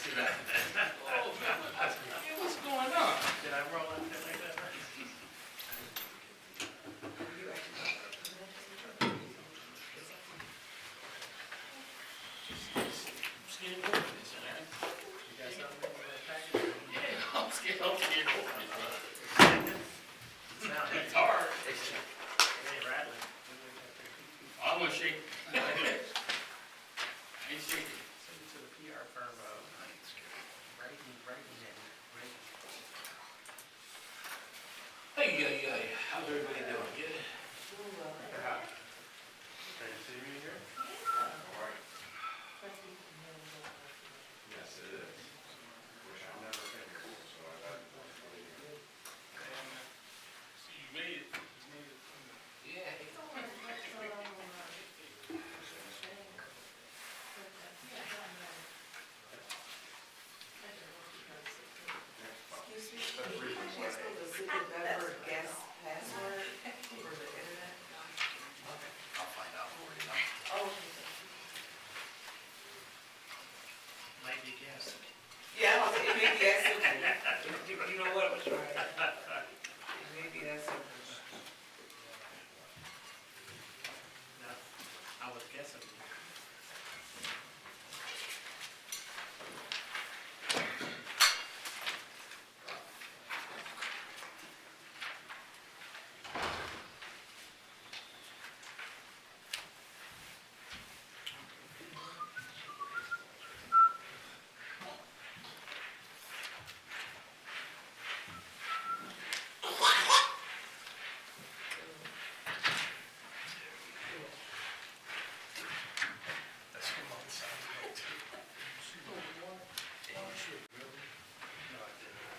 see that. Oh, hey, what's going on? Did I roll out there like that? I'm scared to open this, man. You got something in the package? Yeah, I'm scared to open it. It's hard. It ain't rattling. I'm gonna shake. I ain't shaking. Send it to the PR firm, Hey, how's everybody doing? Good? Can you see me here? All right. Yes, it is. Wish I'd never been here, so I got see, you made it. Yeah. Excuse me, can you possible to see the Bedford guest password for the internet? I'll find out for you. Oh, Might be a guess. yeah, it may be that simple. You know what, it was right. It may be that simple. No, I was guessing. That's what mine sounds like too. No, I didn't.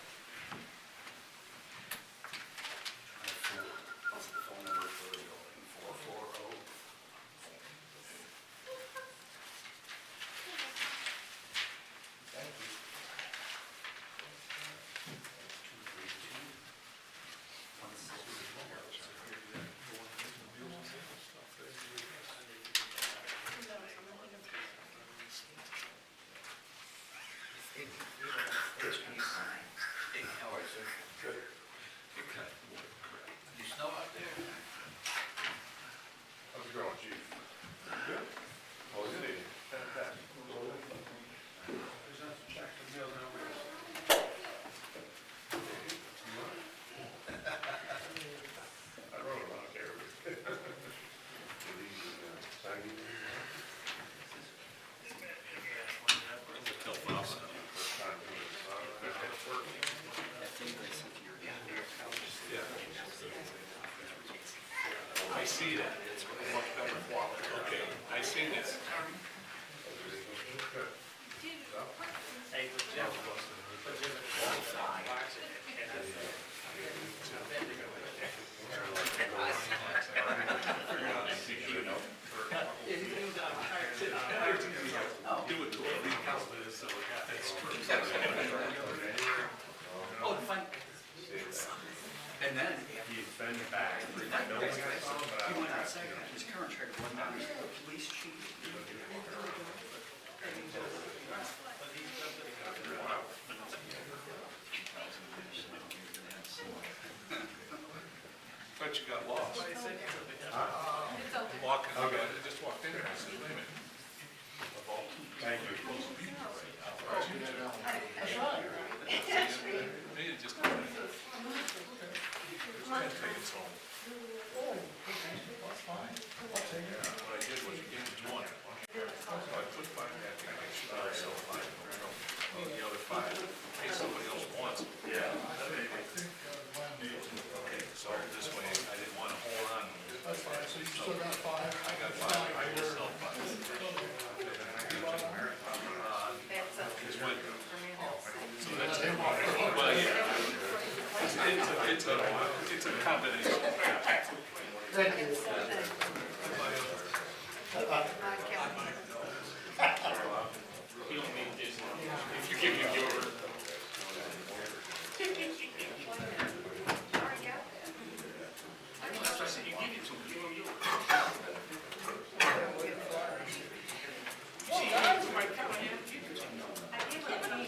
What's the phone number for the building? 440. Thank you. 232. How are you, sir? Good. Good cut. You snow out there? How's it going, Chief? Good. Well, good evening. Fantastic. Check the meals and I wrote about there. I see that. It's much better quality. Okay, I see that. Hey, with Jeff. With Jeff. Do it to a recounts, but it's so it's true. Oh, fine. And then He's been back. he went outside, his current tried to run down the police chief. But you got lost. Walking, I just walked in there, I said, wait a minute. Of all two Thank you. supposed to be here. That's right. They just come in. Just can't take it home. What I did was you gave me one. So I put mine back in, I should have sold mine. The other five, in case somebody else wants them. Yeah. Okay, so this way, I didn't want to hold on. That's fine, so you still got 5. I got five, I will sell five. Just went, so that's it. Well, yeah. It's a combination. Thank you. You don't need this. If you give me yours. That's what I said, you give it to him, give him yours. See, you my county, give it to him.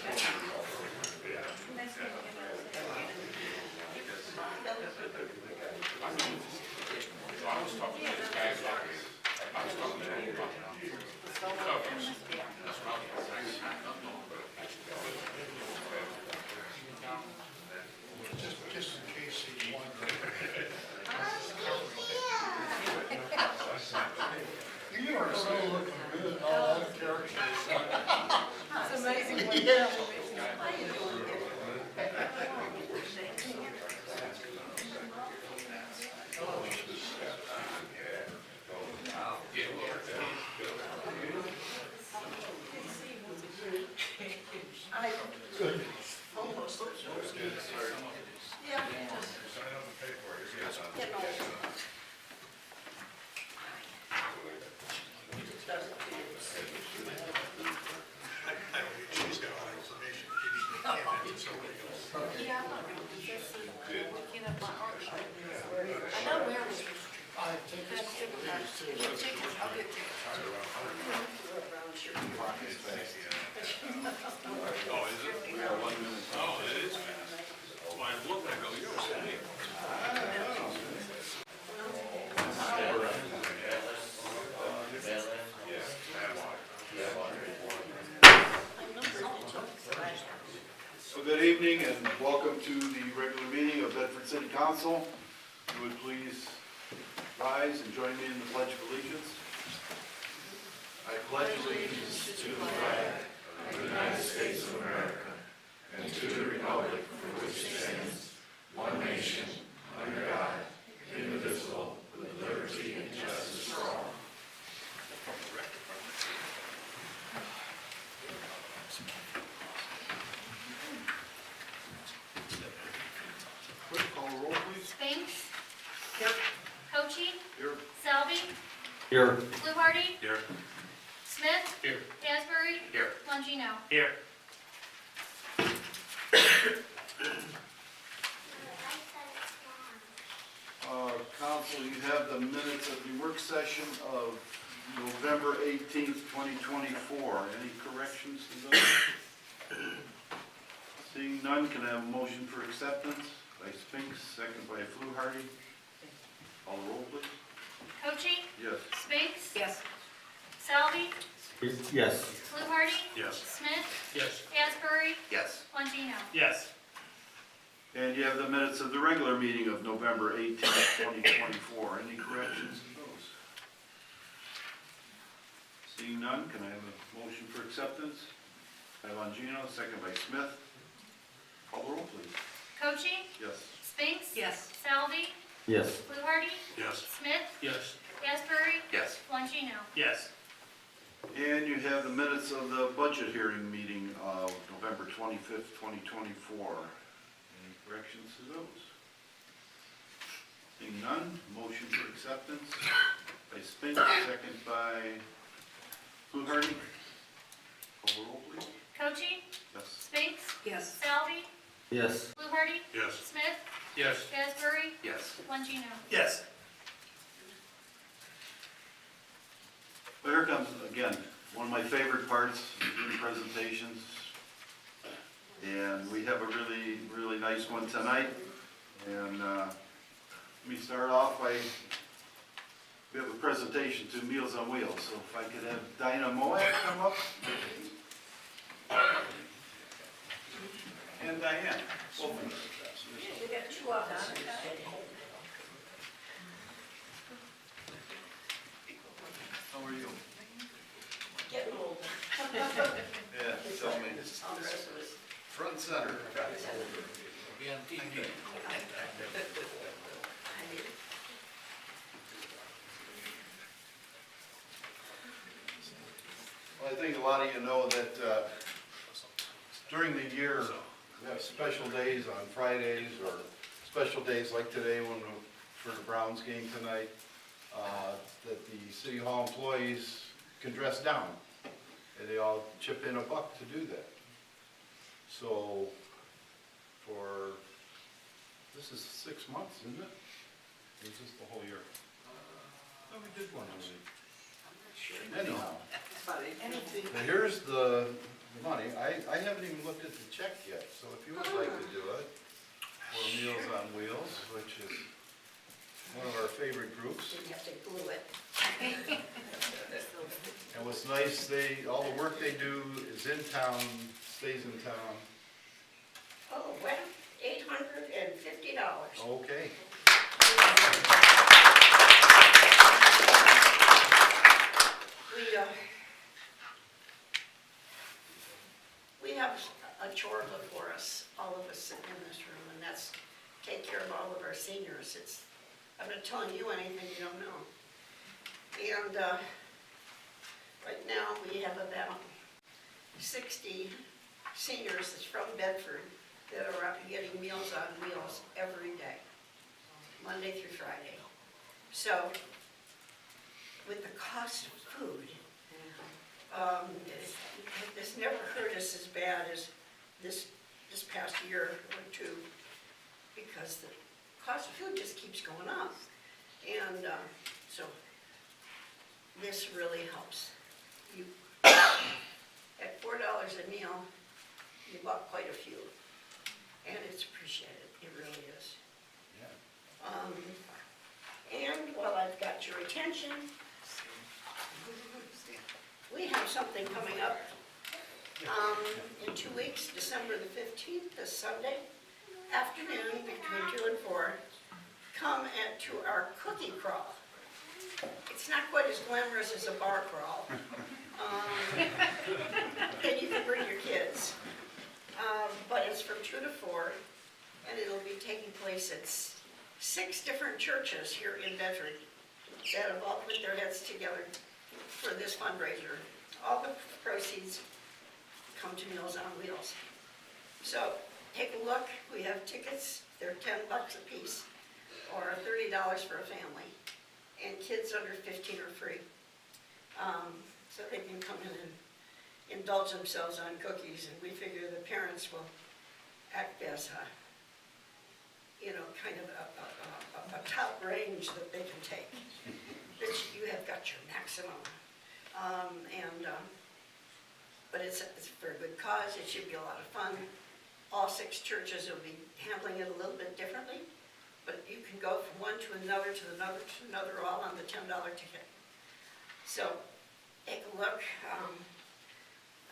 Yeah. Good. She's got all the information. You need to hand it to somebody else. I know where we I take this call, please, too. I'll get Oh, is it? Oh, it is fast. That's why I'm looking, I go, you're saying. So good evening and welcome to the regular meeting of Bedford City Council. If you would please rise and join me in the Pledge of Allegiance. I pledge allegiance to the flag of the United States of America and to the republic for which it stands, one nation, under God, indivisible, with liberty and justice for all. Clerk, call the roll, please. Spinks. Cochee. Here. Selby. Here. Fluharty. Here. Smith. Here. Asbury. Here. Longino. Here. Council, you have the minutes of the work session of November 18th, 2024. Any corrections to those? Seeing none, can I have a motion for acceptance by Spinks, second by Fluharty? Call the roll, please. Cochee. Yes. Spinks. Yes. Selby. Yes. Fluharty. Yes. Smith. Yes. Asbury. Yes. Longino. Yes. And you have the minutes of the regular meeting of November 18th, 2024. Any corrections to those? Seeing none, can I have a motion for acceptance? By Longino, second by Smith. Call the roll, please. Cochee. Yes. Spinks. Yes. Selby. Yes. Fluharty. Yes. Smith. Yes. Asbury. Yes. Longino. Yes. And you have the minutes of the budget hearing meeting of November 25th, 2024. Any corrections to those? Seeing none, motion for acceptance by Spinks, second by Fluharty. Call the roll, please. Cochee. Yes. Spinks. Yes. Selby. Yes. Fluharty. Yes. Smith. Yes. Asbury. Yes. Longino. Yes. Well, here comes, again, one of my favorite parts, doing presentations. And we have a really, really nice one tonight. And let me start off by, we have a presentation to Meals on Wheels. So if I could have Dinah Moab come up. And Diane. Both of them. We got two of them. How are you? Getting old. Yeah, tell me. Front and center. Be on TV. Well, I think a lot of you know that during the year, we have special days on Fridays or special days like today when for the Browns game tonight, that the City Hall employees can dress down. And they all chip in $1 to do that. So this is 6 months, isn't it? Or is this the whole year? Oh, we did one already. Anyhow. Now here's the money. I haven't even looked at the check yet, so if you would like to do it for Meals on Wheels, which is one of our favorite groups. You have to glue it. And what's nice, all the work they do is in town, stays in town. Oh, well, $850. Okay. We have a chore before us, all of us sitting in this room, and that's take care of all of our seniors. I'm not telling you anything you don't know. And right now, we have about 60 seniors that's from Bedford that are out getting Meals on Wheels every day, Monday through Friday. So, with the cost of food, this never hurt us as bad as this past year or two, because the cost of food just keeps going up. And so this really helps. You, at $4 a meal, you bought quite a few, and it's appreciated, it really is. And while I've got your attention, we have something coming up in 2 weeks, December the 15th, this Sunday afternoon between 2 and 4. Come to our cookie crawl. It's not quite as glamorous as a bar crawl. And you can bring your kids. But it's from 2 to 4, and it'll be taking place at 6 different churches here in Bedford that have all put their heads together for this fundraiser. All the proceeds come to Meals on Wheels. So take a look. We have tickets. They're $10 a piece, or $30 for a family. And kids under 15 are free. So they can come in and indulge themselves on cookies, and we figure the parents will act as kind of a top range that they can take. That you have got your maximum. But it's a very good cause. It should be a lot of fun. All 6 churches will be handling it a little bit differently, but you can go from one to another to another to another, all on the $10 ticket. So take a look.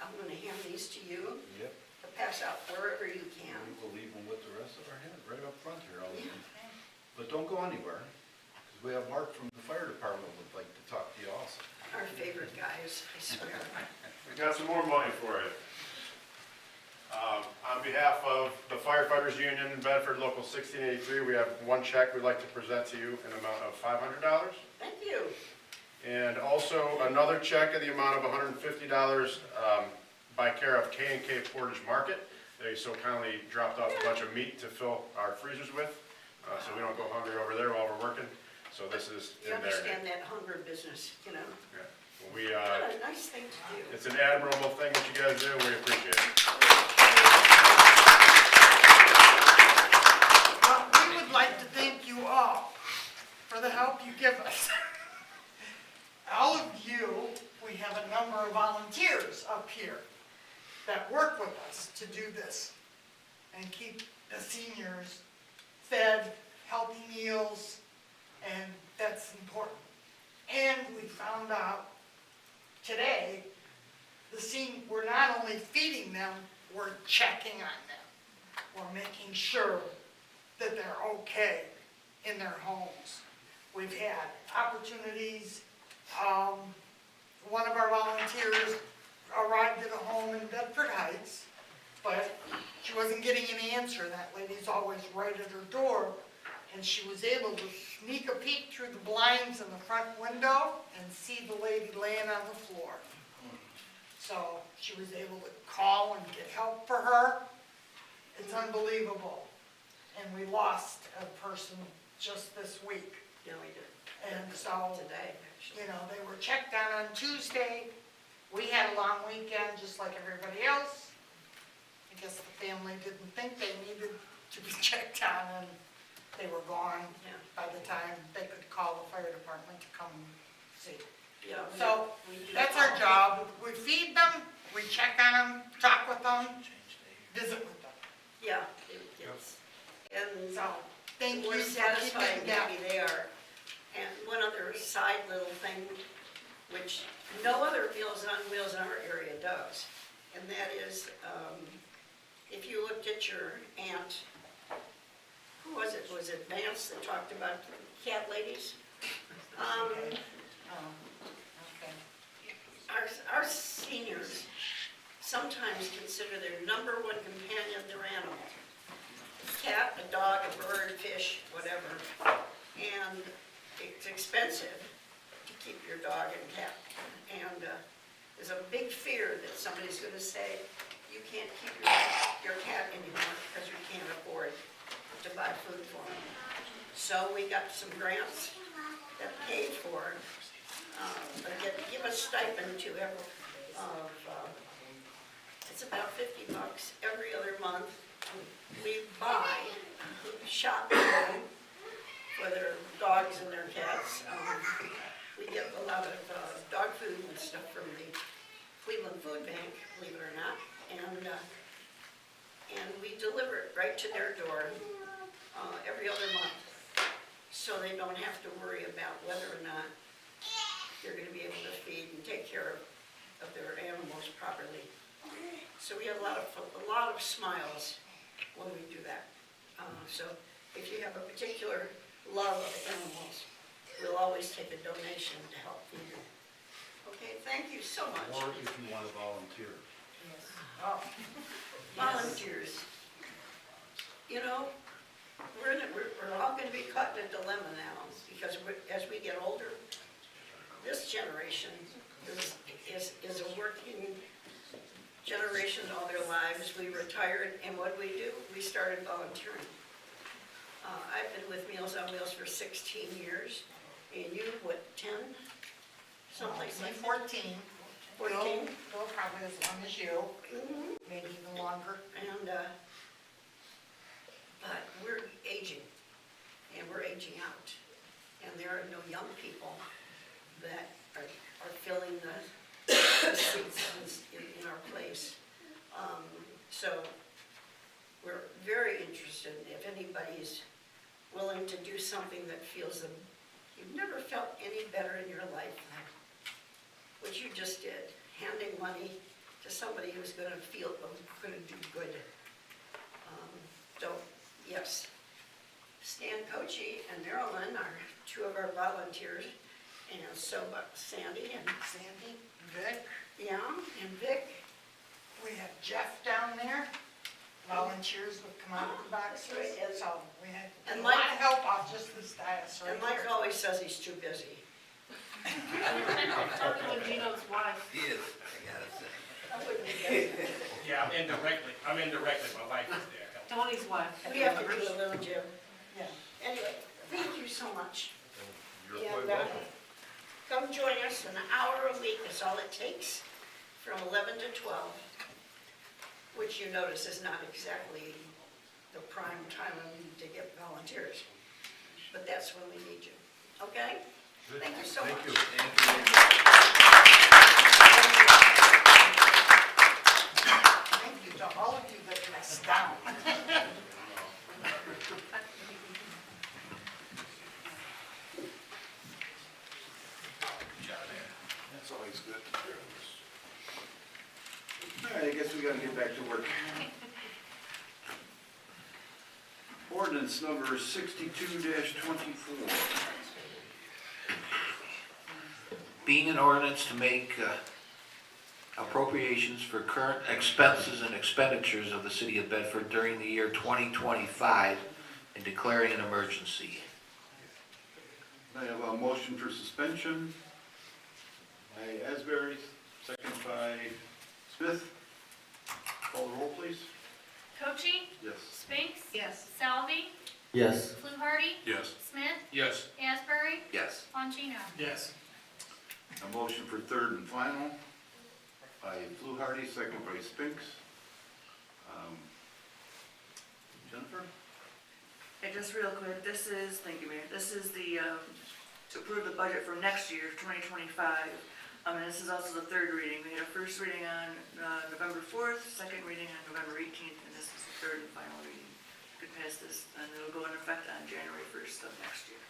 I'm going to hand these to you. Yep. To pass out wherever you can. We will leave them with the rest of our head, right up front here. But don't go anywhere, because we have Mark from the fire department would like to talk to you also. Our favorite guys, I swear. We got some more money for you. On behalf of the Firefighters Union in Bedford, Local 1683, we have one check we'd like to present to you in the amount of $500. Thank you. And also another check in the amount of $150 by care of K&K Portage Market. They so kindly dropped off a bunch of meat to fill our freezers with, so we don't go hungry over there while we're working. So this is You in there. understand that hunger business, you know. Yeah. We, What a nice thing to do. it's an admirable thing that you guys do, and we appreciate it. Well, we would like to thank you all for the help you give us. All of you, we have a number of volunteers up here that work with us to do this and keep the seniors fed, healthy meals, and that's important. And we found out today, we're not only feeding them, we're checking on them. We're making sure that they're okay in their homes. We've had opportunities. One of our volunteers arrived at a home in Bedford Heights, but she wasn't getting an answer. That lady's always right at her door, and she was able to sneak a peek through the blinds in the front window and see the lady laying on the floor. So she was able to call and get help for her. It's unbelievable. And we lost a person just this week. Yeah, we did. And so, Today, actually. you know, they were checked on Tuesday. We had a long weekend just like everybody else. I guess the family didn't think they needed to be checked on, and they were gone Yeah. by the time they could call the fire department to come see. Yeah, So we do that's our all- job. We feed them, we check on them, talk with them, visit with them. Yeah, it's, and So thank you we're for satisfied keeping and that. happy they are. And one other side little thing, which no other Meals on Wheels in our area does, and that is, if you looked at your aunt, who was it? Was it Vance that talked about cat ladies? Okay. Our seniors sometimes consider their number one companion their animal. A cat, a dog, a bird, fish, whatever. And it's expensive to keep your dog and cat. And there's a big fear that somebody's gonna say, you can't keep your cat anymore because you can't afford to buy food for them. So we got some grants that paid for, give a stipend to every, it's about $50 every other month. We buy shop for their dogs and their cats. We get a lot of dog food and stuff from the Cleveland Food Bank, believe it or not, and we deliver it right to their door every other month, so they don't have to worry about whether or not they're going to be able to feed and take care of their animals properly. So we have a lot of smiles when we do that. So if you have a particular love of animals, we'll always take a donation to help feed them. Okay, thank you so much. Or if you want to volunteer. Oh, Volunteers. You know, we're all going to be caught in a dilemma now, because as we get older, this generation is a working generation all their lives. We retired, and what do? We started volunteering. I've been with Meals on Wheels for 16 years, and you, what, 10? Someplace like 14. 14? Bill probably as long as you, maybe even longer. And, but we're aging, and we're aging out. And there are no young people that are filling the seats in our place. So we're very interested if anybody's willing to do something that feels that you've never felt any better in your life than what you just did, handing money to somebody who's going to feel going to do good. So yes, Stan Kochi and Marilyn are two of our volunteers, and so Sandy and Vic, yeah, and Vic. we have Jeff down there, volunteers would come out of the boxes. That's right. So we had And a lot Mike- of help off just this dais right And Mike here. always says he's too busy. Talking to Gino's wife. He is, I gotta say. I wouldn't guess. Yeah, I'm indirectly, my wife is there. Tony's wife. We have to do a little, Jim. Yeah. Anyway, thank you so much. You're And, quite welcome. come join us, an hour a week is all it takes, from 11 to 12, which you notice is not exactly the prime time to get volunteers, but that's when we need you, okay? Thank you so much. Thank you. Thank you to all of you that dressed down. That's always good. All right, I guess we gotta get back to work. Ordinance number 62-24. Being an ordinance to make appropriations for current expenses and expenditures of the city of Bedford during the year 2025 and declaring an emergency. I have a motion for suspension by Asbury, second by Smith. Call the roll, please. Kochi, Yes. Spinks, Yes. Salvi, Yes. Fluharty, Yes. Smith, Yes. Asbury, Yes. Longino. Yes. A motion for third and final by Fluharty, second by Spinks. Jennifer? Hey, just real quick, thank you, Mayor, this is the, to approve the budget for next year, 2025. And this is also the third reading. We had a first reading on November 4th, second reading on November 18th, and this is the third and final reading. You could pass this, and it'll go into effect on January 1st of next year.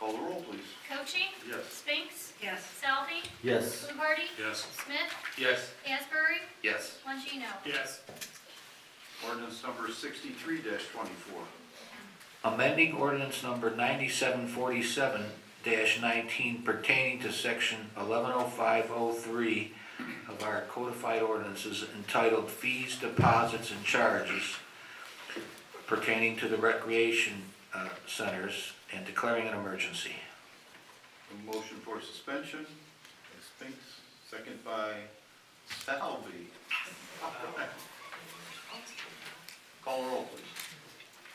Call the roll, please. Kochi, Yes. Spinks, Yes. Salvi, Yes. Fluharty, Yes. Smith, Yes. Asbury, Yes. Longino. Yes. Ordinance number 63-24. Amending ordinance number 9747 19 pertaining to section 110503 of our codified ordinances entitled Fees, Deposits, and Charges pertaining to the recreation centers and declaring an emergency. A motion for suspension by Spinks, second by Salvi. Call roll, please.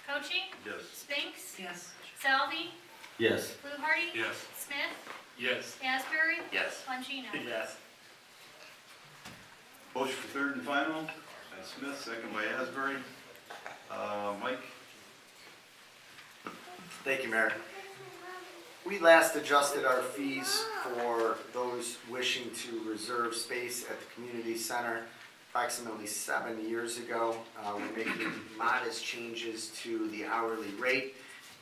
Cochee, Yes. Spinks, Yes. Salvi, Yes. Fluharty, Yes. Smith, Yes. Asbury, Yes. Longino. Yes. Motion for third and final by Smith, second by Asbury. Mike? Thank you, Mayor. We last adjusted our fees for those wishing to reserve space at the community center approximately 7 years ago. We're making modest changes to the hourly rate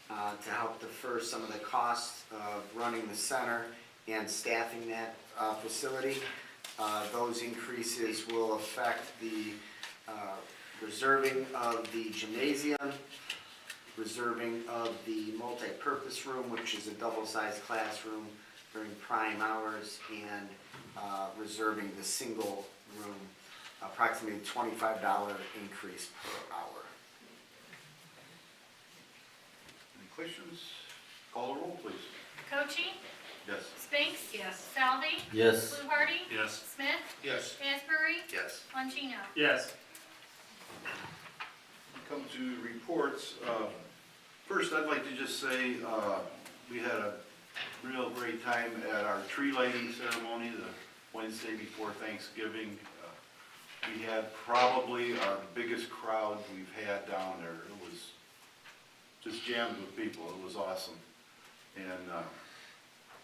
to help defer some of the costs of running the center and staffing that facility. Those increases will affect the reserving of the gymnasium, reserving of the multi-purpose room, which is a double-sized classroom during prime hours, and reserving the single room, approximately $25 increase per hour. Any questions? Call the roll, please. Cochee, Yes. Spinks, Yes. Salvi, Yes. Fluharty, Yes. Smith, Yes. Asbury, Yes. Longino. Yes. Come to reports. First, I'd like to just say we had a real great time at our tree lighting ceremony the Wednesday before Thanksgiving. We had probably our biggest crowd we've had down there. It was just jammed with people. It was awesome. And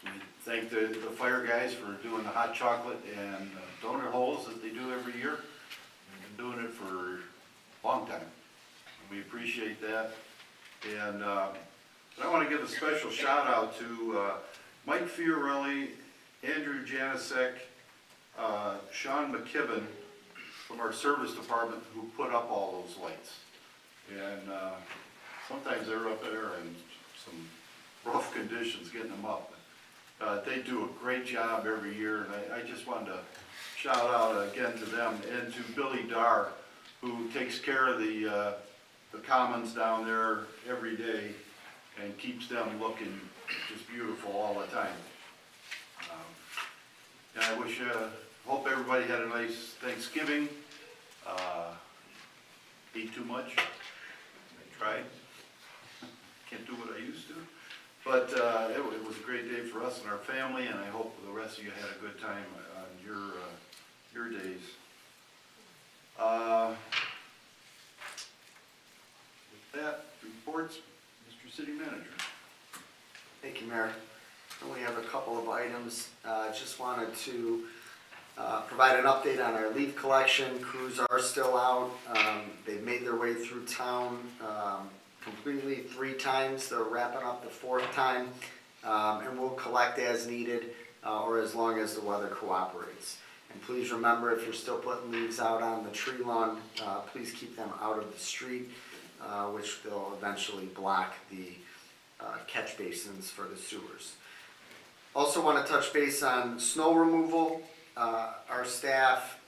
we thank the fire guys for doing the hot chocolate and donut holes that they do every year. They've been doing it for a long time. We appreciate that. And I want to give a special shout out to Mike Fiorelli, Andrew Janisek, Sean McKibben from our service department who put up all those lights. And sometimes they're up there in some rough conditions getting them up. They do a great job every year, and I just wanted to shout out again to them and to Billy Darr, who takes care of the commons down there every day and keeps them looking just beautiful all the time. And I wish, hope everybody had a nice Thanksgiving. Ate too much. I tried. Can't do what I used to. But it was a great day for us and our family, and I hope the rest of you had a good time on your days. With that, reports, Mr. City Manager. Thank you, Mayor. I only have a couple of items. Just wanted to provide an update on our leaf collection. Crews are still out. They've made their way through town completely 3 times. They're wrapping up the 4th time, and we'll collect as needed or as long as the weather cooperates. And please remember, if you're still putting leaves out on the tree lawn, please keep them out of the street, which will eventually block the catch basins for the sewers. Also want to touch base on snow removal. Our staff,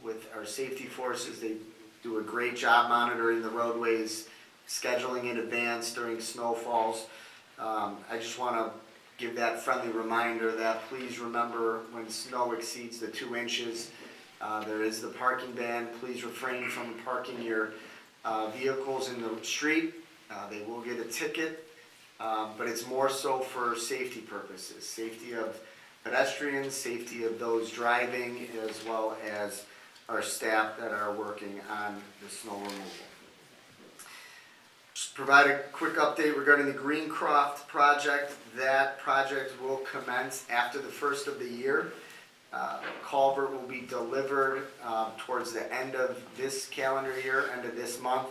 with our safety forces, they do a great job monitoring the roadways, scheduling in advance during snowfalls. I just want to give that friendly reminder that please remember when snow exceeds the 2 inches, there is the parking ban. Please refrain from parking your vehicles in the street. They will get a ticket, but it's more so for safety purposes, safety of pedestrians, safety of those driving, as well as our staff that are working on the snow removal. Just provide a quick update regarding the Greencroft project. That project will commence after the 1st of the year. Culvert will be delivered towards the end of this calendar year, end of this month.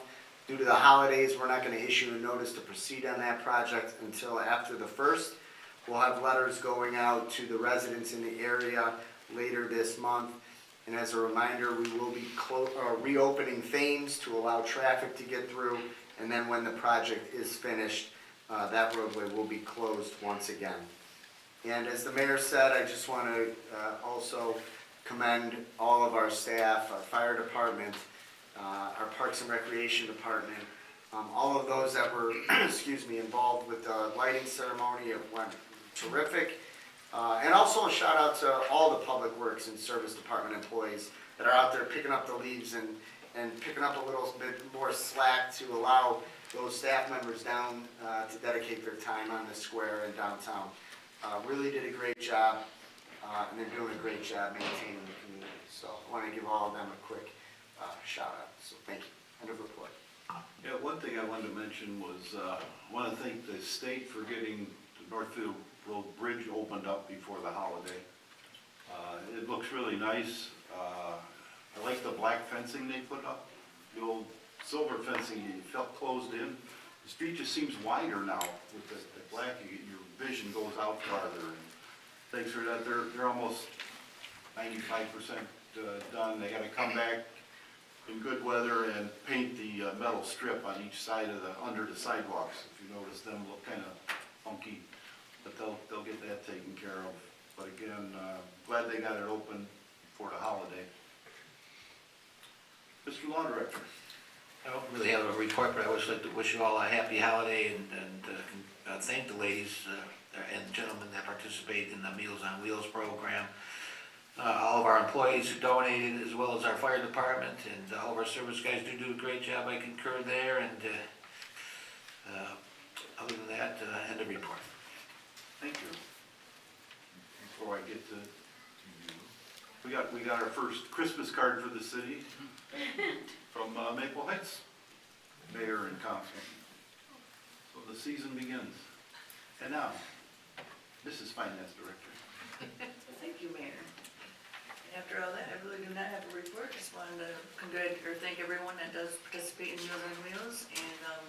Due to the holidays, we're not going to issue a notice to proceed on that project until after the 1st. We'll have letters going out to the residents in the area later this month. And as a reminder, we will be reopening Thames to allow traffic to get through. And then when the project is finished, that roadway will be closed once again. And as the mayor said, I just want to also commend all of our staff, our fire department, our Parks and Recreation Department, all of those that were, excuse me, involved with the lighting ceremony. It went terrific. And also a shout out to all the Public Works and Service Department employees that are out there picking up the leaves and picking up a little bit more slack to allow those staff members down to dedicate their time on the square in downtown. Really did a great job, and they're doing a great job maintaining the community. So I want to give all of them a quick shout out. So thank you. End of report. Yeah, one thing I wanted to mention was, I want to thank the state for getting the Northfield Road Bridge opened up before the holiday. It looks really nice. I like the black fencing they put up. The old silver fencing, you felt closed in. The street just seems wider now with the black. Your vision goes out farther. And thanks for that. They're almost 95% done. They got to come back in good weather and paint the metal strip on each side of under the sidewalks. If you notice, them look kind of funky, but they'll get that taken care of. But again, glad they got it open for the holiday. Mr. Law Director. I don't really have a report, but I would like to wish you all a happy holiday and thank the ladies and gentlemen that participated in the Meals on Wheels program. All of our employees who donated, as well as our fire department, and all of our service guys do a great job. I concur there, and other than that, end of report. Thank you. Before I get to you, we got our first Christmas card for the city from Maple Heights, mayor and council. So the season begins. And now, Mrs. Finance Director. Thank you, Mayor. After all that, I really do not have a report. Just wanted to thank everyone that does participate in Meals on Wheels, and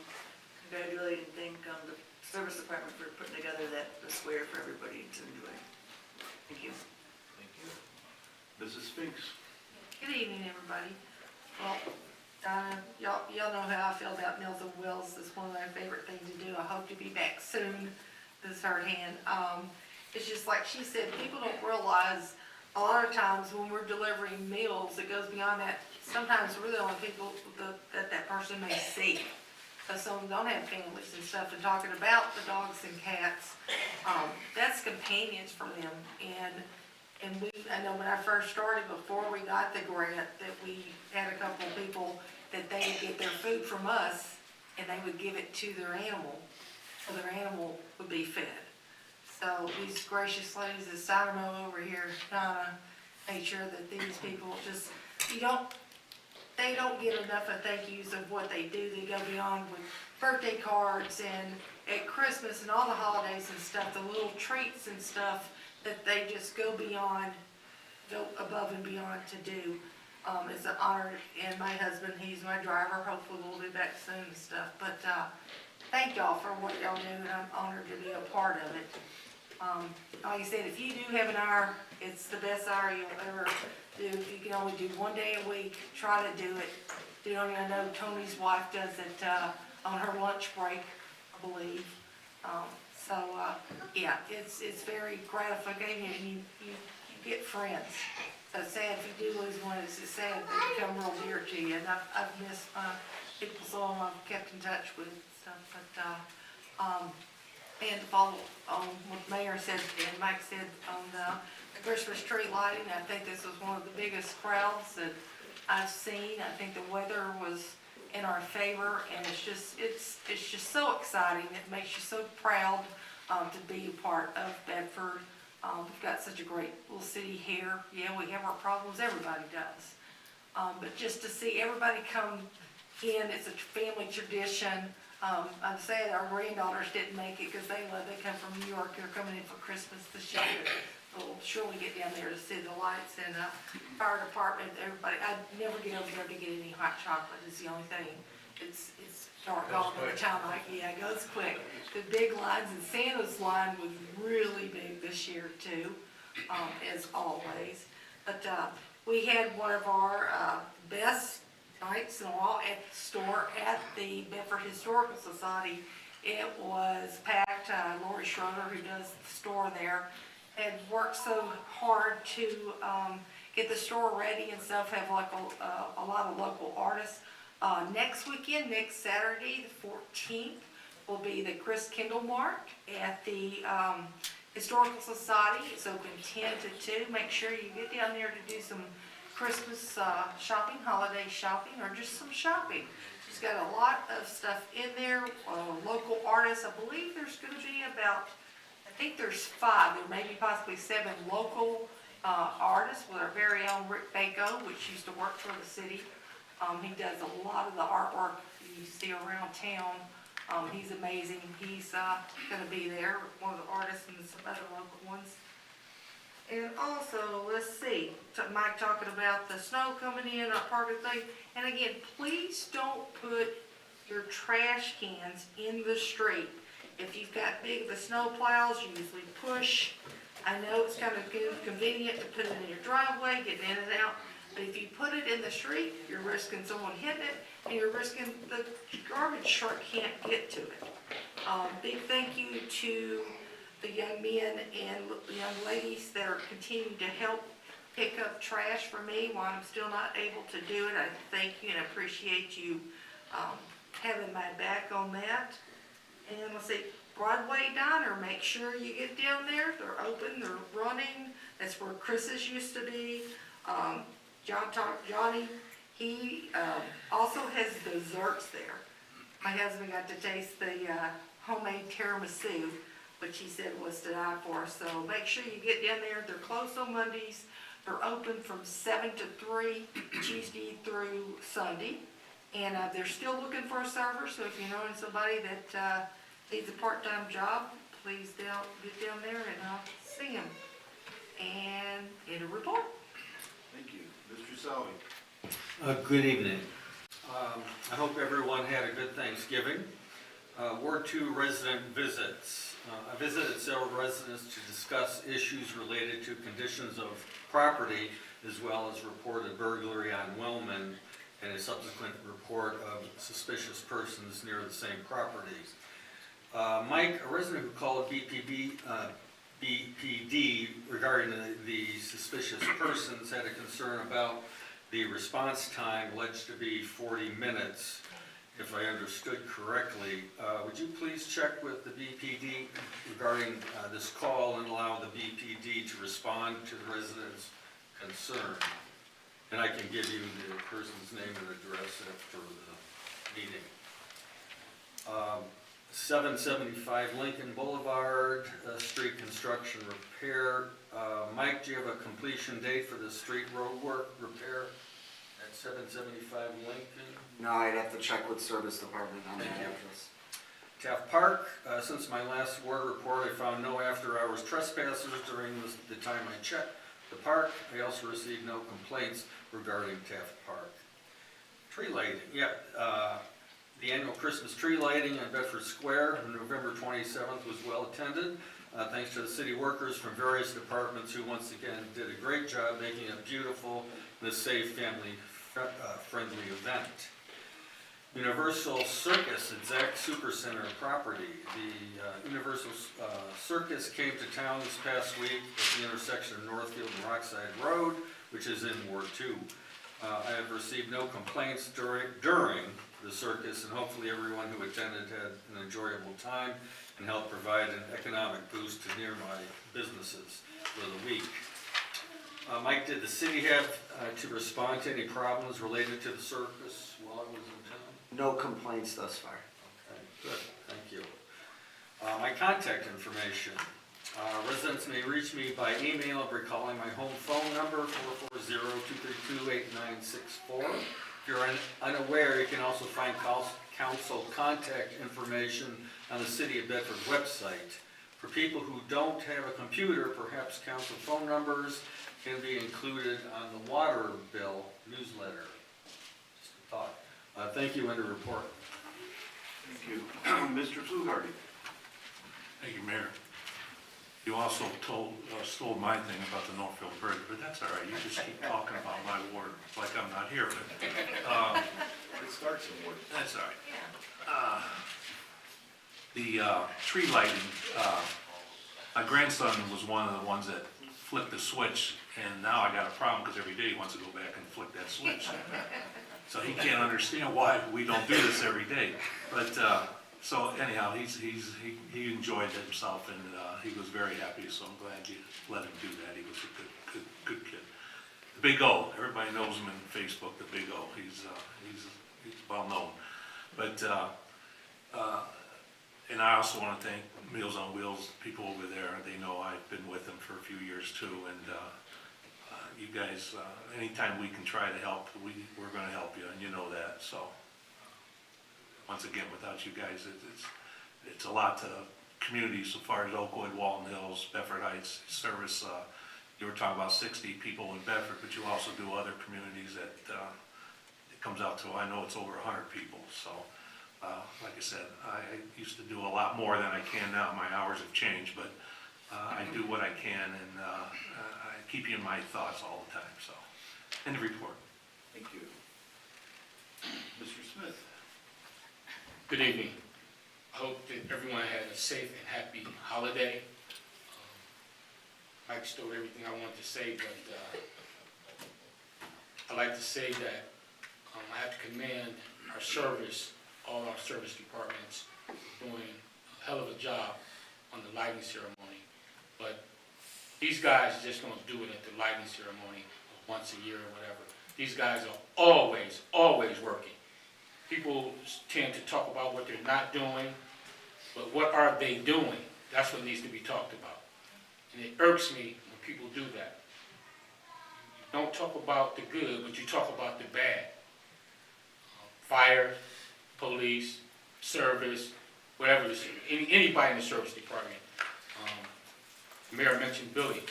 congratulate and thank the service department for putting together the square for everybody to enjoy. Thank you. Thank you. Mrs. Spinks. Good evening, everybody. Well, y'all know how I feel about Meals on Wheels. It's one of my favorite things to do. I hope to be back soon this third hand. It's just like she said, people don't realize a lot of times when we're delivering meals, it goes beyond that. Sometimes we're the only people that person may see. So some don't have families and stuff, and talking about the dogs and cats, that's companions for them. And I know when I first started, before we got the grant, that we had a couple of people that they would get their food from us and they would give it to their animal, so their animal would be fed. So these gracious ladies at Dynamo over here, Donna, made sure that these people just, they don't get enough of thank yous of what they do. They go beyond with birthday cards and at Christmas and all the holidays and stuff, the little treats and stuff that they just go above and beyond to do. It's an honor, and my husband, he's my driver. Hopefully we'll be back soon and stuff. But thank y'all for what y'all do, and I'm honored to be a part of it. Like I said, if you do have an hour, it's the best hour you'll ever do. If you can only do one day a week, try to do it. I know Tony's wife does it on her lunch break, I believe. Yeah, it's very gratifying, and you get friends. So it's sad if you do lose one. It's just sad they become real dear to you. And I've missed people, some of them I've kept in touch with and stuff. But and to follow on what the mayor said and Mike said on the Christmas tree lighting, I think this was one of the biggest crowds that I've seen. I think the weather was in our favor, and it's just so exciting. It makes you so proud to be a part of Bedford. We've got such a great little city here. Yeah, we have our problems, everybody does. But just to see everybody come in, it's a family tradition. I'm sad our granddaughters didn't make it because they come from New York. They're coming in for Christmas this year. We'll surely get down there to see the lights, and fire department, everybody. I never get over there to get any hot chocolate. It's the only thing. It's dark all the time. Yeah, it goes quick. The big lines, and Santa's line was really big this year too, as always. But we had one of our best nights in a while at the store at the Bedford Historical Society, It was packed. Lori Schroeder, who does the store there, had worked so hard to get the store ready and stuff, have like a lot of local artists. Next weekend, next Saturday, the 14th, will be the Chris Kendall Mark at the Historical Society. It's open 10 to 2. Make sure you get down there to do some Christmas shopping, holiday shopping, or just some shopping. She's got a lot of stuff in there, local artists. I believe there's going to be about, I think there's 5, there may be possibly 7 local artists with our very own Rick Bako, which used to work for the city. He does a lot of the artwork you see around town. He's amazing. He's going to be there, one of the artists and some other local ones. And also, let's see, Mike talking about the snow coming in, that part of the thing. And again, please don't put your trash cans in the street. If you've got the snow plows, you usually push. I know it's kind of convenient to put it in your driveway, get in and out. But if you put it in the street, you're risking someone hitting it, and you're risking the garbage truck can't get to it. Big thank you to the young men and young ladies that are continuing to help pick up trash for me while I'm still not able to do it. I thank you and appreciate you having my back on that. And let's see, Broadway Diner, make sure you get down there. They're open, they're running. That's where Chris's used to be. Johnny, he also has desserts there. My husband got to taste the homemade tiramisu, which he said was to die for. So make sure you get down there. They're closed on Mondays. They're open from 7 to 3, Tuesday through Sunday. And they're still looking for a server, so if you know somebody that needs a part-time job, please get down there and see him. And in a report. Thank you. Mr. Salvi. Good evening. I hope everyone had a good Thanksgiving. Ward 2 resident visits. I visited several residents to discuss issues related to conditions of property, as well as reported burglary on Wellman and a subsequent report of suspicious persons near the same properties. Mike, a resident who called BPD regarding the suspicious persons, had a concern about the response time alleged to be 40 minutes, if I understood correctly. Would you please check with the BPD regarding this call and allow the BPD to respond to the resident's concern? And I can give you the person's name and address after the meeting. 775 Lincoln Boulevard, street construction repair. Mike, do you have a completion date for the street road work repair at 775 Lincoln? No, I'd have to check with service department on that address. Taft Park, since my last ward report, I found no after-hours trespassers during the time I checked the park. I also received no complaints regarding Taft Park. Tree lighting, the annual Christmas tree lighting on Bedford Square on November 27th was well attended, thanks to the city workers from various departments who once again did a great job making it beautiful and a safe, family-friendly event. Universal Circus at Zach Supercenter property. The Universal Circus came to town this past week at the intersection of Northfield and Rockside Road, which is in Ward 2. I have received no complaints during the circus, and hopefully everyone who attended had an enjoyable time and helped provide an economic boost to nearby businesses for the week. Mike, did the city have to respond to any problems related to the circus while I was in town? No complaints thus far. Okay, good, thank you. My contact information. Residents may reach me by email by calling my home phone number, 440-232-8964. If you're unaware, you can also find council contact information on the City of Bedford website. For people who don't have a computer, perhaps council phone numbers can be included on the water bill newsletter. Just a thought. Thank you, and a report. Thank you. Mr. Fluharty. Thank you, Mayor. You also stole my thing about the Northfield Bridge, but that's all right. You just keep talking about my ward like I'm not here. But, It starts in Ward. that's all right. The tree lighting, my grandson was one of the ones that flipped the switch, and now I got a problem because every day he wants to go back and flick that switch. So he can't understand why we don't do this every day. But, so anyhow, he enjoyed himself, and he was very happy, so I'm glad you let him do that. He was a good kid. The Big O, everybody knows him in Facebook, the Big O. He's well known. But, and I also want to thank Meals on Wheels, people over there. They know I've been with them for a few years too, and you guys, anytime we can try to help, we're going to help you, and you know that. So, once again, without you guys, it's a lot to communities so far as Oakwood, Walton Hills, Bedford Heights service. You were talking about 60 people in Bedford, but you also do other communities that it comes out to, I know it's over 100 people. So, like I said, I used to do a lot more than I can now. My hours have changed, but I do what I can, and I keep you in my thoughts all the time. So, end of report. Thank you. Mr. Smith. Good evening. I hope that everyone had a safe and happy holiday. Mike stole everything I wanted to say, but I'd like to say that I have to commend our service, all our service departments, doing a hell of a job on the lighting ceremony. But these guys just don't do it at the lighting ceremony once a year or whatever. These guys are always working. People tend to talk about what they're not doing, but what are they doing? That's what needs to be talked about. And it irks me when people do that. You don't talk about the good, but you talk about the bad. Fire, police, service, whatever, anybody in the service department. The mayor mentioned Billy.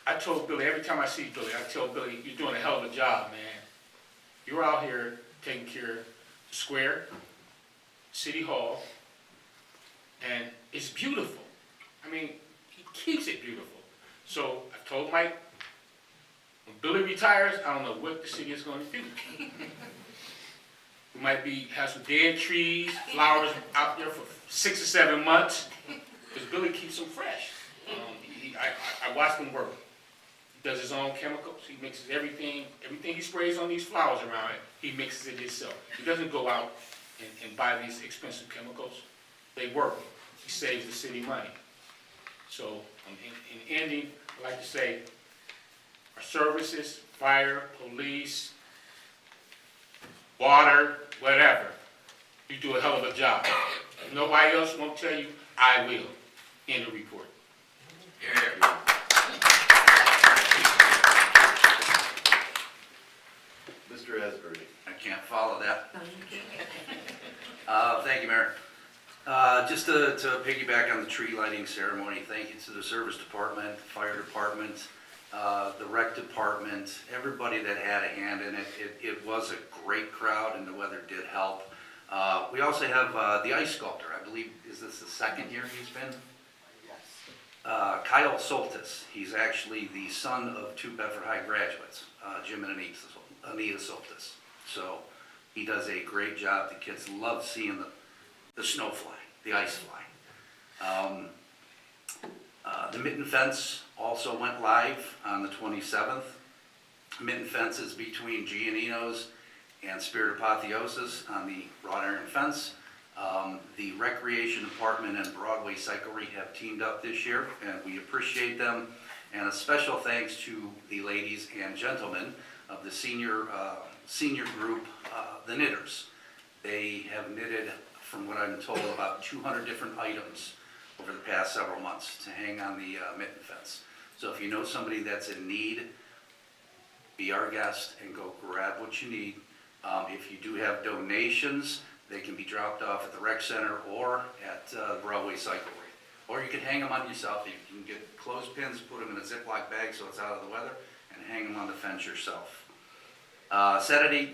I told Billy, every time I see Billy, I tell Billy, you're doing a hell of a job, man. You're out here taking care of the square, City Hall, and it's beautiful. I mean, he keeps it beautiful. So I told Mike, when Billy retires, I don't know what the city is going to do. We might have some dead trees, flowers out there for 6 or 7 months, because Billy keeps them fresh. I watched him work. He does his own chemicals. He mixes everything he sprays on these flowers around it, he mixes it himself. He doesn't go out and buy these expensive chemicals. They work. He saves the city money. So, in ending, I'd like to say, our services, fire, police, water, whatever, you do a hell of a job. If nobody else won't tell you, I will. End the report. Yeah. Mr. Asbury. I can't follow that. Thank you, Mayor. Just to piggyback on the tree lighting ceremony, thank you to the service department, fire department, the rec department, everybody that had a hand in it. It was a great crowd, and the weather did help. We also have the ice sculptor. I believe, is this the second year he's been? Yes. Kyle Soltis. He's actually the son of 2 Bedford High graduates, Jim and Anita Soltis. So he does a great job. The kids love seeing the snow fly, the ice fly. The mitten fence also went live on the 27th. Mitten fence is between Giannino's and Spirit Apotheosis on the wrought iron fence. The Recreation Department and Broadway Cycle Rehab teamed up this year, and we appreciate them. And a special thanks to the ladies and gentlemen of the senior group, the Knitters. They have knitted, from what I'm told, about 200 different items over the past several months to hang on the mitten fence. So if you know somebody that's in need, be our guest and go grab what you need. If you do have donations, they can be dropped off at the rec center or at Broadway Cycle Rehab. Or you can hang them on yourself. You can get clothespins, put them in a Ziploc bag so it's out of the weather, and hang them on the fence yourself. Saturday,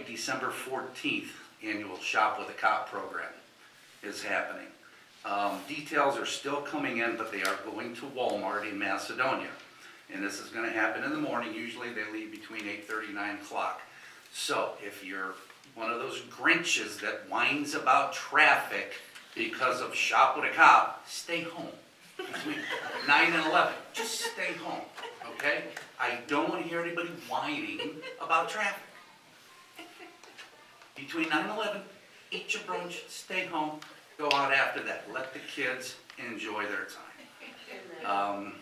December 14th, annual Shop with a Cop program is happening. Details are still coming in, but they are going to Walmart in Macedonia. And this is going to happen in the morning. Usually they leave between 8:30 and 9 o'clock. So if you're one of those Grinches that whines about traffic because of shop with a cop, stay home. Between 9 and 11, just stay home, okay? I don't want to hear anybody whining about traffic. Between 9 and 11, eat your brunch, stay home, go out after that. Let the kids enjoy their time.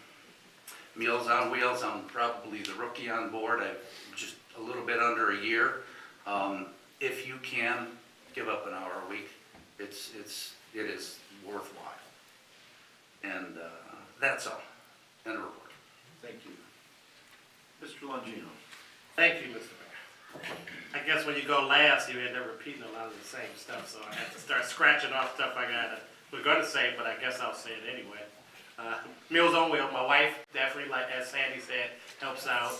Meals on Wheels, I'm probably the rookie on board. I'm just a little bit under a year. If you can, give up an hour a week. It is worthwhile. And that's all. End of report. Thank you. Mr. Longino. Thank you, Mr. Mayor. I guess when you go last, you end up repeating a lot of the same stuff, so I have to start scratching off stuff we're gonna say, but I guess I'll say it anyway. Meals on Wheels, my wife definitely, like as Sandy said, helps out.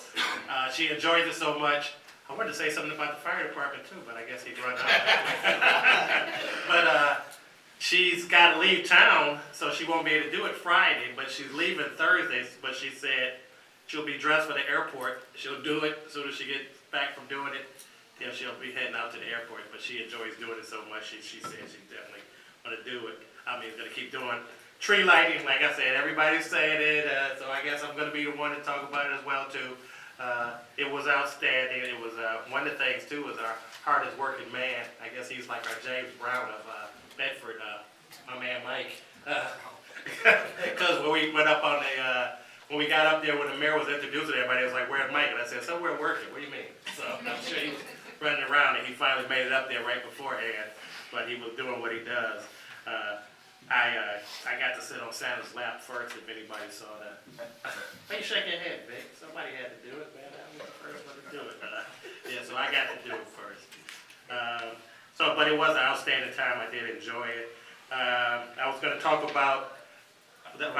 She enjoys it so much. I wanted to say something about the fire department too, but I guess he'd run out. But she's got to leave town, so she won't be able to do it Friday, but she's leaving Thursday, but she said she'll be dressed for the airport. She'll do it as soon as she gets back from doing it. Yeah, she'll be heading out to the airport, but she enjoys doing it so much, she said she definitely want to do it. I mean, going to keep doing tree lighting, like I said, everybody's saying it, so I guess I'm going to be the one to talk about it as well, too. It was outstanding. It was, one of the things, too, was our hardest working man. I guess he's like our James Brown of Bedford, my man Mike. Because when we went up on when we got up there when the mayor was introducing everybody, it was like, where's Mike? And I said, somewhere working. What do you mean? So I'm sure he was running around, and he finally made it up there right beforehand, but he was doing what he does. I got to sit on Santa's lap first, if anybody saw that. Hey, shake your head, Vic. Somebody had to do it, man. I was the first one to do it. Yeah, so I got to do it first. But it was an outstanding time. I did enjoy it. I was going to talk about the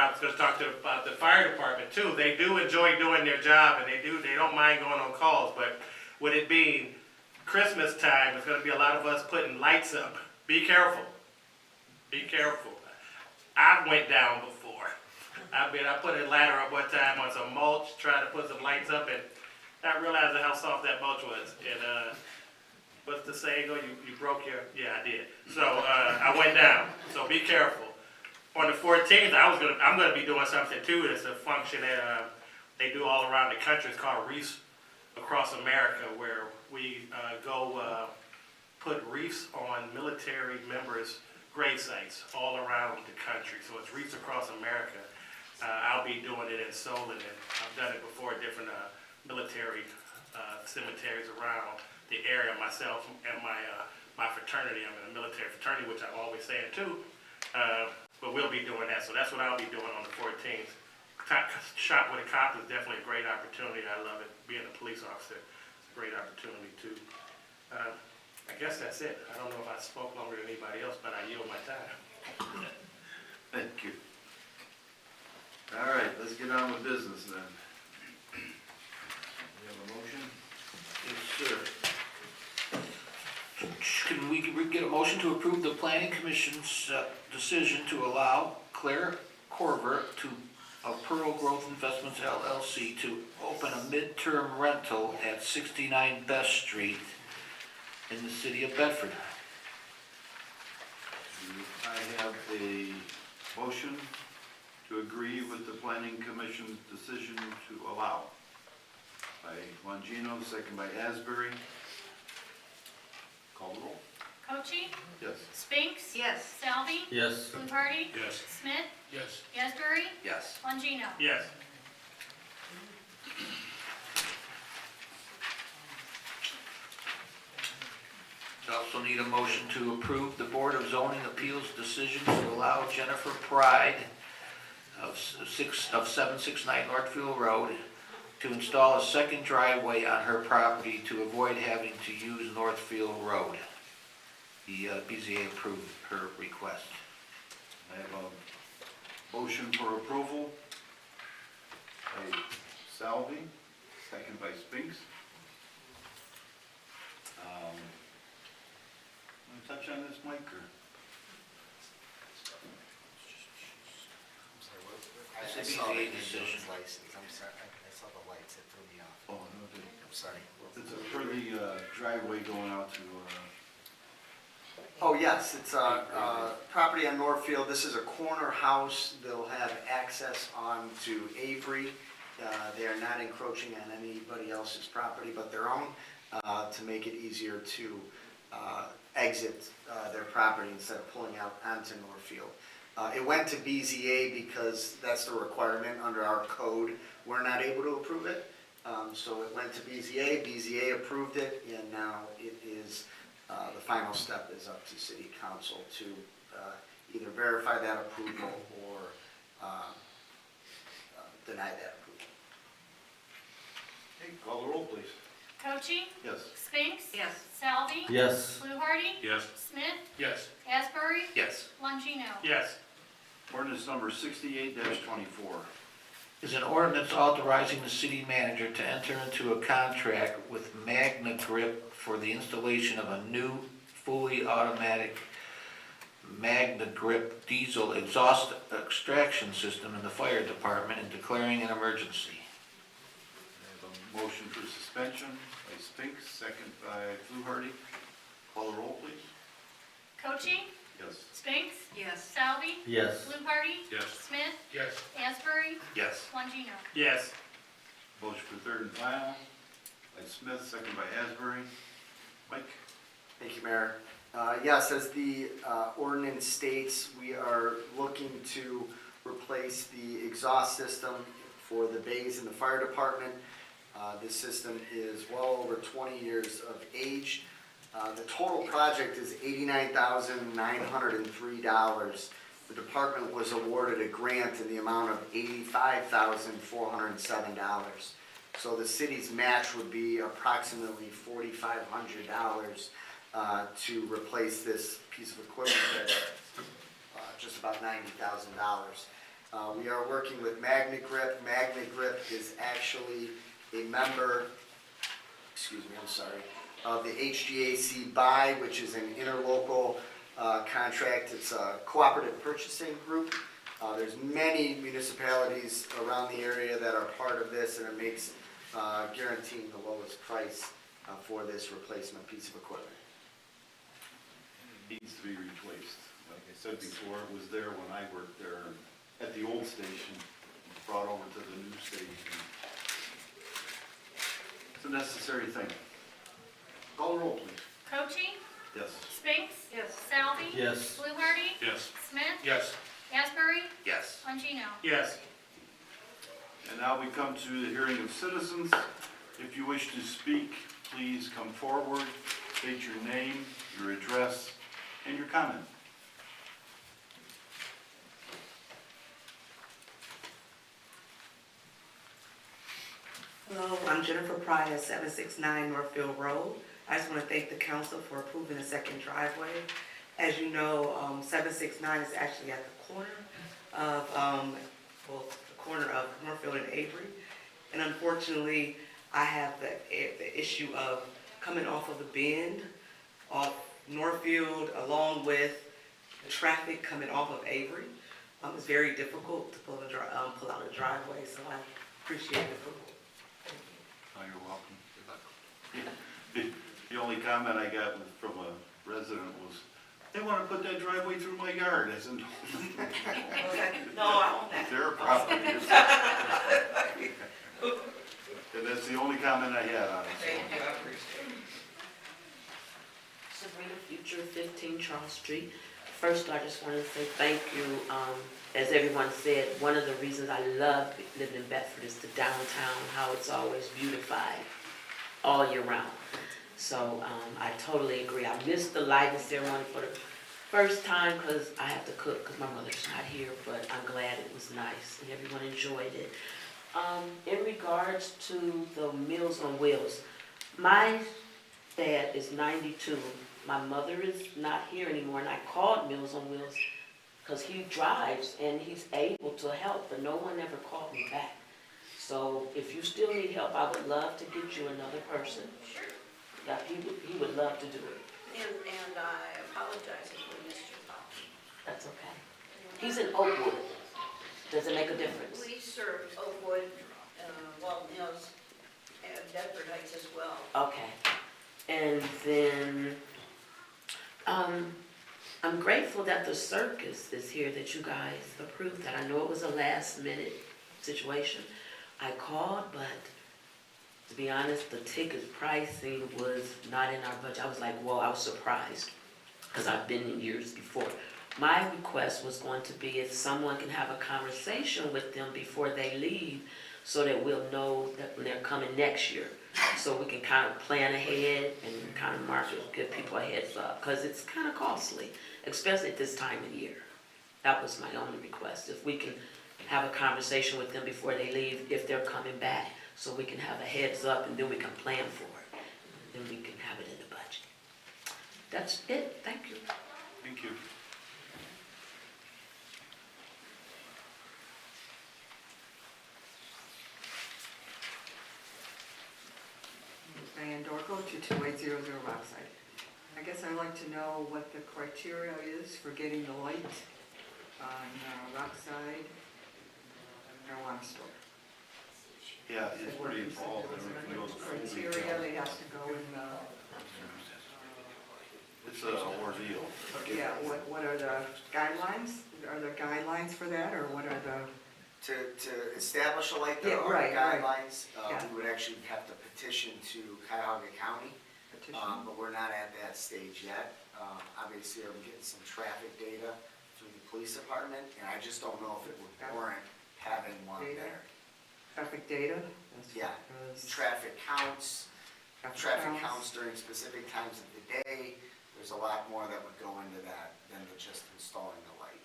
fire department too. They do enjoy doing their job, and they don't mind going on calls. But with it being Christmas time, there's going to be a lot of us putting lights up. Be careful. Be careful. I went down before. I put a ladder up one time on some mulch, trying to put some lights up, and not realizing how soft that mulch was. And what's the saying? You broke your. Yeah, I did. So I went down. So be careful. On the 14th, I'm gonna be doing something too. It's a function that they do all around the country. It's called Wreaths Across America, where we go put wreaths on military members' grave sites all around the country. So it's Wreaths Across America. I'll be doing it in Solon, and I've done it before at different military cemeteries around the area. Myself and my fraternity, I'm in a military fraternity, which I'm always saying too. But we'll be doing that, so that's what I'll be doing on the 14th. Shop with a cop is definitely a great opportunity. I love it. Being a police officer, it's a great opportunity too. I guess that's it. I don't know if I spoke longer than anybody else, but I yield my time. Thank you. All right, let's get on with business then. We have a motion? Yes, sir. Can we get a motion to approve the planning commission's decision to allow Claire Corver of Pearl Growth Investments LLC to open a midterm rental at 69 Best Street in the city of Bedford? I have a motion to agree with the planning commission's decision to allow by Longino, second by Asbury. Call the roll. Cochee? Yes. Spinks? Yes. Salvi? Yes. Fluharty? Yes. Smith? Yes. Asbury? Yes. Longino? Yes. We also need a motion to approve the Board of Zoning Appeals decision to allow Jennifer Pride of 769 Northfield Road to install a second driveway on her property to avoid having to use Northfield Road. The BZA approved her request. I have a motion for approval by Salvi, second by Spinks. Want to touch on this, Mike, or? I It's a saw BZA the decision. license, I'm sorry, I saw the lights, it threw me off. Oh, no, I'm sorry. It's for the driveway going out to, Oh, yes, it's property on Northfield. This is a corner house. They'll have access onto Avery. They are not encroaching on anybody else's property but their own, to make it easier to exit their property instead of pulling out onto Northfield. It went to BZA because that's the requirement under our code. We're not able to approve it. So it went to BZA, BZA approved it, and now it is, the final step is up to City Council to either verify that approval or deny that approval. okay, call the roll, please. Cochee? Yes. Spinks? Yes. Salvi? Yes. Fluharty? Yes. Smith? Yes. Asbury? Yes. Longino? Yes. Ordinance number 68-24. Is an ordinance authorizing the city manager to enter into a contract with Magna Grip for the installation of a new fully automatic Magna Grip diesel exhaust extraction system in the fire department and declaring an emergency. I have a motion for suspension by Spinks, second by Fluharty. Call the roll, please. Cochee? Yes. Spinks? Yes. Salvi? Yes. Fluharty? Yes. Smith? Yes. Asbury? Yes. Longino? Yes. Motion for third and final by Smith, second by Asbury. Mike? Thank you, Mayor. Yes, as the ordinance states, we are looking to replace the exhaust system for the bays in the fire department. This system is well over 20 years of age. The total project is $89,903. The department was awarded a grant in the amount of $85,407. So the city's match would be approximately $4,500 to replace this piece of equipment that's just about $90,000. We are working with Magna Grip. Magna Grip is actually a member, of the HGAC BUY, which is an interlocal contract. It's a cooperative purchasing group. There's many municipalities around the area that are part of this, and it makes guaranteeing the lowest price for this replacement piece of equipment. It needs to be replaced. Like I said before, it was there when I worked there at the old station, brought over to the new station. It's a necessary thing. Call the roll, please. Cochee? Yes. Spinks? Yes. Salvi? Yes. Fluharty? Yes. Smith? Yes. Asbury? Yes. Longino? Yes. And now we come to the hearing of citizens. If you wish to speak, please come forward, state your name, your address, and your comment. Hello, I'm Jennifer Pryor, 769 Northfield Road. I just want to thank the council for approving the second driveway. As you know, 769 is actually at the corner of, Northfield and Avery. And unfortunately, I have the issue of coming off of the bend off Northfield along with the traffic coming off of Avery. It's very difficult to pull out a driveway, so I appreciate the approval. Oh, you're welcome. The only comment I got from a resident was, they want to put that driveway through my yard. I said, No, I own that. their property. And that's the only comment I had on it. Thank you, I appreciate it. Sabrina Future, 15 Charles Street. First, I just want to say thank you. As everyone said, one of the reasons I love living in Bedford is the downtown, how it's always beautified all year round. So I totally agree. I missed the lighting ceremony for the first time because I have to cook because my mother's not here, but I'm glad it was nice and everyone enjoyed it. In regards to the Meals on Wheels, my dad is 92. My mother is not here anymore, and I called Meals on Wheels because he drives and he's able to help, but no one ever called me back. So if you still need help, I would love to get you another person. Sure. Yeah, he would love to do it. And I apologize if we missed your call. That's okay. He's in Oakwood. Does it make a difference? We serve Oakwood, Walton Hills, and Bedford Heights as well. Okay. And then, I'm grateful that the circus is here, that you guys approved that. I know it was a last minute situation. I called, but to be honest, the ticket pricing was not in our budget. I was like, whoa, I was surprised, because I've been in years before. My request was going to be if someone can have a conversation with them before they leave, so that we'll know that when they're coming next year. So we can kind of plan ahead and kind of mark it, give people a heads up, because it's kind of costly, especially at this time of year. That was my only request. If we can have a conversation with them before they leave, if they're coming back, so we can have a heads up and then we can plan for it. Then we can have it in the budget. That's it. Thank you. Thank you. Diane Dorco, 22800 Rockside. I guess I'd like to know what the criteria is for getting the light on Rockside marijuana store. Yeah, it's pretty involved. Everything goes Criteria, they have to go in, It's an ordeal. yeah, what are the guidelines? Are there guidelines for that, or what are the? To establish a light, there Yeah, are right, right. guidelines. Yeah. We would actually have to petition to Cuyahoga County, Petition? but we're not at that stage yet. Obviously, I'm getting some traffic data through the police department, and I just don't know if it would warrant having one Data? there. Traffic data? That's Yeah, because- traffic counts during specific times of the day. There's a lot more that would go into that than just installing the light.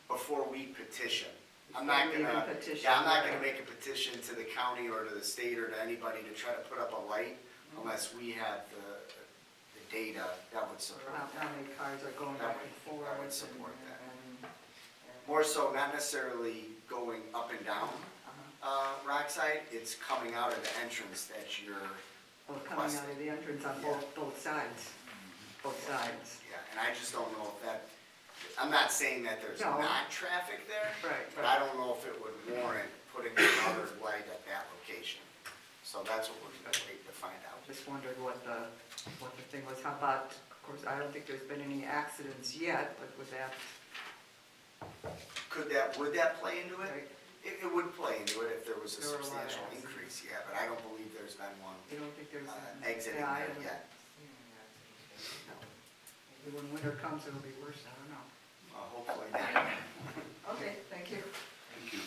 Before we petition. I'm not Before we gonna, even petition, yeah, I'm not right. gonna make a petition to the county or to the state or to anybody to try to put up a light unless we have the data that would support How that. many cars are going That back and forth? would support that. and- More so, not necessarily going up and down Rockside, it's coming out of the entrance that you're Well, coming out of the entrance on both sides, both sides. Yeah, and I just don't know if that, I'm not saying that there's No. not traffic there, Right, but I don't know if it would warrant putting another light at that location. So that's what we're gonna wait to find out. Just wondered what the thing was. How about, of course, I don't think there's been any accidents yet, but with that, Would that play into it? right? It would play into it if there was a There were a lot of substantial accidents. increase, yeah, but I don't believe there's been one You don't think there's? exiting Yeah, I there haven't yet. seen any accidents. No. Maybe when winter comes, it'll be worse, I don't know. Hopefully not. Okay, thank you. Thank you.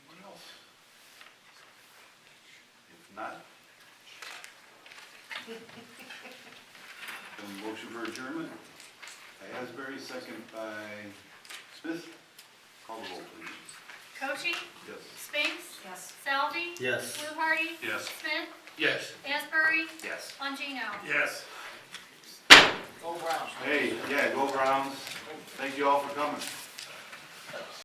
Anyone else? If not, then motion for adjournment by Asbury, second by Smith. Call the roll, please. Cochee, Yes. Spinks, Yes. Salvi, Yes. Fluharty, Yes. Smith, Yes. Asbury, Yes. Longino. Yes. Hey, yeah, go Browns. Thank you all for coming.